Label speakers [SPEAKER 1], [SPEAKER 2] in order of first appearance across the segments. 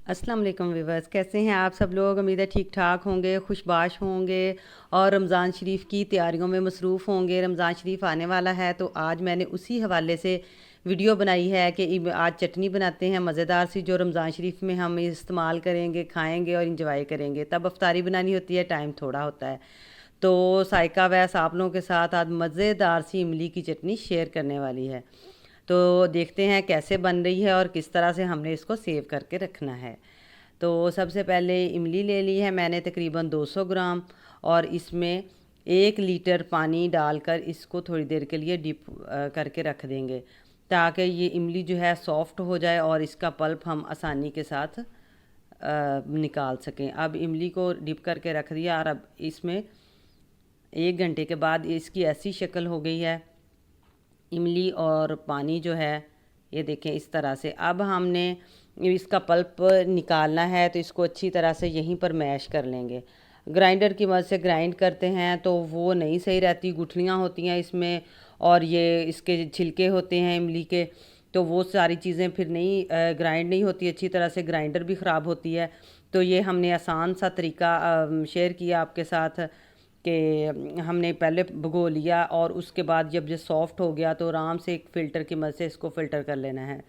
[SPEAKER 1] अस्सलाम वालेकुम व्यूवर्स, कैसे हैं आप सब लोग। उम्मीद है ठीक ठाक होंगे, खुशबाश होंगे और रमज़ान शरीफ की तैयारियों में मसरूफ़ होंगे। रमज़ान शरीफ आने वाला है तो आज मैंने उसी हवाले से वीडियो बनाई है कि आज चटनी बनाते हैं मज़ेदार सी, जो रमज़ान शरीफ में हम इस्तेमाल करेंगे, खाएंगे और इंजॉय करेंगे। तब अफ्तारी बनानी होती है, टाइम थोड़ा होता है। तो साइका वैस आप लोगों के साथ आज मज़ेदार सी इमली की चटनी शेयर करने वाली है। तो देखते हैं कैसे बन रही है और किस तरह से हमने इसको सेव करके रखना है। तो सबसे पहले इमली ले ली है मैंने तकरीबन 200 ग्राम, और इसमें 1 लीटर पानी डालकर इसको थोड़ी देर के लिए डिप करके रख देंगे, ताकि ये इमली जो है सॉफ्ट हो जाए और इसका पल्प हम आसानी के साथ निकाल सकें। अब इमली को डिप करके रख दिया और अब इसमें 1 घंटे के बाद इसकी ऐसी शक्ल हो गई है इमली और पानी जो है, ये देखें इस तरह से। अब हमने इसका पल्प निकालना है तो इसको अच्छी तरह से यहीं पर मैश कर लेंगे। ग्राइंडर की मदद से ग्राइंड करते हैं तो वो नहीं सही रहती, गुठलियाँ होती हैं इसमें और ये इसके छिलके होते हैं इमली के, तो वो सारी चीज़ें फिर नहीं ग्राइंड नहीं होती अच्छी तरह से, ग्राइंडर भी ख़राब होती है। तो ये हमने आसान सा तरीका शेयर किया आपके साथ कि हमने पहले भिगो लिया और उसके बाद जब ये सॉफ्ट हो गया तो आराम से एक फ़िल्टर की मदद से इसको फ़िल्टर कर लेना है।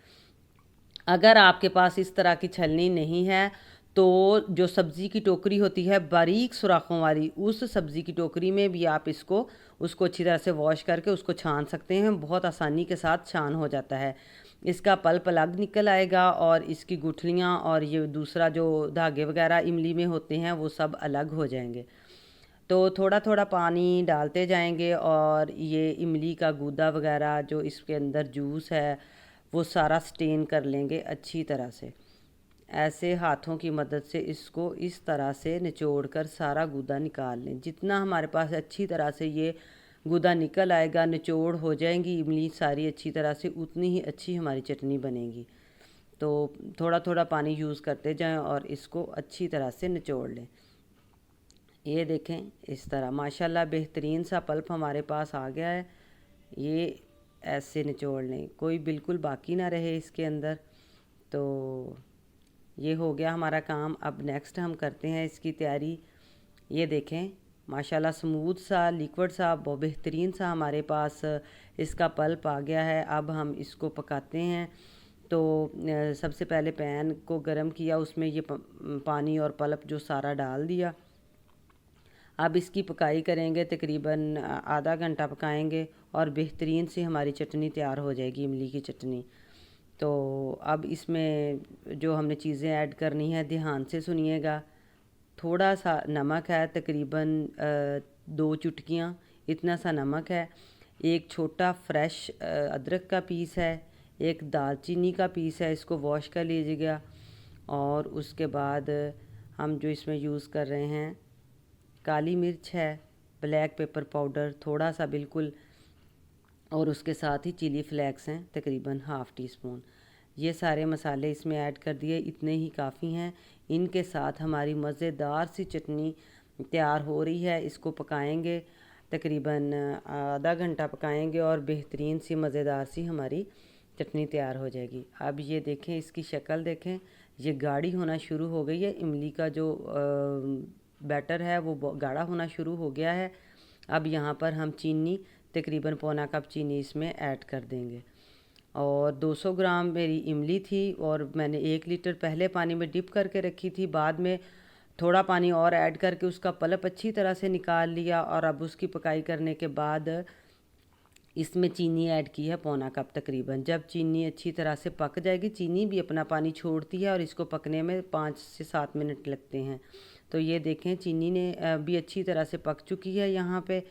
[SPEAKER 1] अगर आपके पास इस तरह की छलनी नहीं है तो जो सब्ज़ी की टोकरी होती है बारीक सुराखों वाली, उस सब्ज़ी की टोकरी में भी आप इसको उसको अच्छी तरह से वॉश करके उसको छान सकते हैं। बहुत आसानी के साथ छान हो जाता है। इसका पल्प अलग निकल आएगा और इसकी गुठलियाँ और ये दूसरा जो धागे वगैरह इमली में होते हैं वो सब अलग हो जाएंगे। तो थोड़ा थोड़ा पानी डालते जाएंगे और ये इमली का गूदा वगैरह जो इसके अंदर जूस है वो सारा स्टेन कर लेंगे अच्छी तरह से। ऐसे हाथों की मदद से इसको इस तरह से निचोड़ कर सारा गूदा निकाल लें। जितना हमारे पास अच्छी तरह से ये गूदा निकल आएगा, निचोड़ हो जाएंगी इमली सारी अच्छी तरह से, उतनी ही अच्छी हमारी चटनी बनेगी। तो थोड़ा थोड़ा पानी यूज़ करते जाएं और इसको अच्छी तरह से निचोड़ लें। ये देखें इस तरह माशाल्लाह बेहतरीन सा पल्प हमारे पास आ गया है। ये ऐसे निचोड़ लें, कोई बिल्कुल बाकी ना रहे इसके अंदर। तो ये हो गया हमारा काम। अब नेक्स्ट हम करते हैं इसकी तैयारी। ये देखें माशाल्लाह स्मूथ सा लिक्विड सा बहुत बेहतरीन सा हमारे पास इसका पल्प आ गया है। अब हम इसको पकाते हैं। तो सबसे पहले पैन को गरम किया, उसमें ये पानी और पल्प जो सारा डाल दिया। अब इसकी पकाई करेंगे, तकरीबन आधा घंटा पकाएंगे और बेहतरीन से हमारी चटनी तैयार हो जाएगी इमली की चटनी। तो अब इसमें जो हमने चीज़ें ऐड करनी है ध्यान से सुनिएगा। थोड़ा सा नमक है, तकरीबन 2 चुटकियाँ इतना सा नमक है। एक छोटा फ्रेश अदरक का पीस है। एक दालचीनी का पीस है, इसको वॉश कर लीजिएगा। और उसके बाद हम जो इसमें यूज़ कर रहे हैं काली मिर्च है, ब्लैक पेपर पाउडर थोड़ा सा बिल्कुल, और उसके साथ ही चिली फ्लेक्स हैं तकरीबन हाफ़ टी स्पून। ये सारे मसाले इसमें ऐड कर दिए, इतने ही काफ़ी हैं। इनके साथ हमारी मज़ेदार सी चटनी तैयार हो रही है। इसको पकाएंगे तकरीबन आधा घंटा पकाएंगे और बेहतरीन सी मज़ेदार सी हमारी चटनी तैयार हो जाएगी। अब ये देखें इसकी शक्ल देखें, ये गाढ़ी होना शुरू हो गई है। इमली का जो बैटर है वो गाढ़ा होना शुरू हो गया है। अब यहाँ पर हम चीनी तकरीबन पौना कप चीनी इसमें ऐड कर देंगे। और 200 ग्राम मेरी इमली थी और मैंने 1 लीटर पहले पानी में डिप करके रखी थी, बाद में थोड़ा पानी और ऐड करके उसका पल्प अच्छी तरह से निकाल लिया। और अब उसकी पकाई करने के बाद इसमें चीनी ऐड की है पौना कप तकरीबन। जब चीनी अच्छी तरह से पक जाएगी, चीनी भी अपना पानी छोड़ती है और इसको पकने में 5 से 7 मिनट लगते हैं। तो ये देखें चीनी ने भी अच्छी तरह से पक चुकी है यहाँ पे,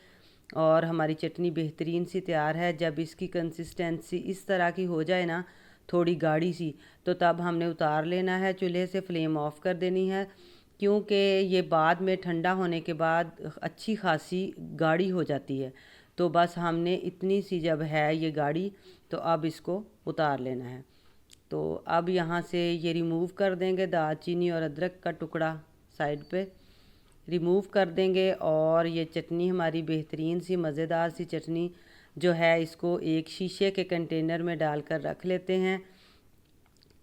[SPEAKER 1] और हमारी चटनी बेहतरीन सी तैयार है। जब इसकी कंसिस्टेंसी इस तरह की हो जाए ना, थोड़ी गाढ़ी सी, तो तब हमने उतार लेना है चूल्हे से, फ्लेम ऑफ कर देनी है, क्योंकि ये बाद में ठंडा होने के बाद अच्छी खासी गाढ़ी हो जाती है। तो बस हमने इतनी सी जब है ये गाढ़ी, तो अब इसको उतार लेना है। तो अब यहाँ से ये रिमूव कर देंगे, दालचीनी और अदरक का टुकड़ा साइड पे रिमूव कर देंगे। और ये चटनी हमारी बेहतरीन सी मज़ेदार सी चटनी जो है, इसको एक शीशे के कंटेनर में डालकर रख लेते हैं।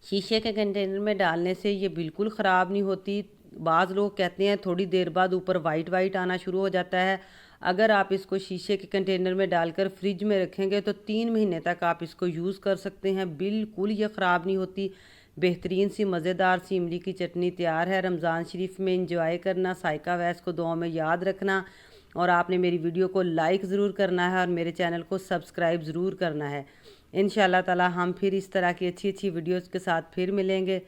[SPEAKER 1] शीशे के कंटेनर में डालने से ये बिल्कुल ख़राब नहीं होती। बाज़ लोग कहते हैं थोड़ी देर बाद ऊपर वाइट वाइट आना शुरू हो जाता है। अगर आप इसको शीशे के कंटेनर में डालकर फ्रिज में रखेंगे तो 3 महीने तक आप इसको यूज़ कर सकते हैं, बिल्कुल ये ख़राब नहीं होती। बेहतरीन सी मज़ेदार सी इमली की चटनी तैयार है। रमज़ान शरीफ में इंजॉय करना, साइका वैस को दुआ में याद रखना, और आपने मेरी वीडियो को लाइक ज़रूर करना है और मेरे चैनल को सब्सक्राइब ज़रूर करना है। इंशाल्लाह ताला हम फिर इस तरह की अच्छी अच्छी वीडियोज़ के साथ फिर मिलेंगे।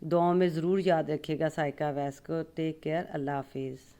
[SPEAKER 1] दुआओं में ज़रूर याद रखिएगा साइका वैस को। टेक केयर, अल्लाह हाफिज़।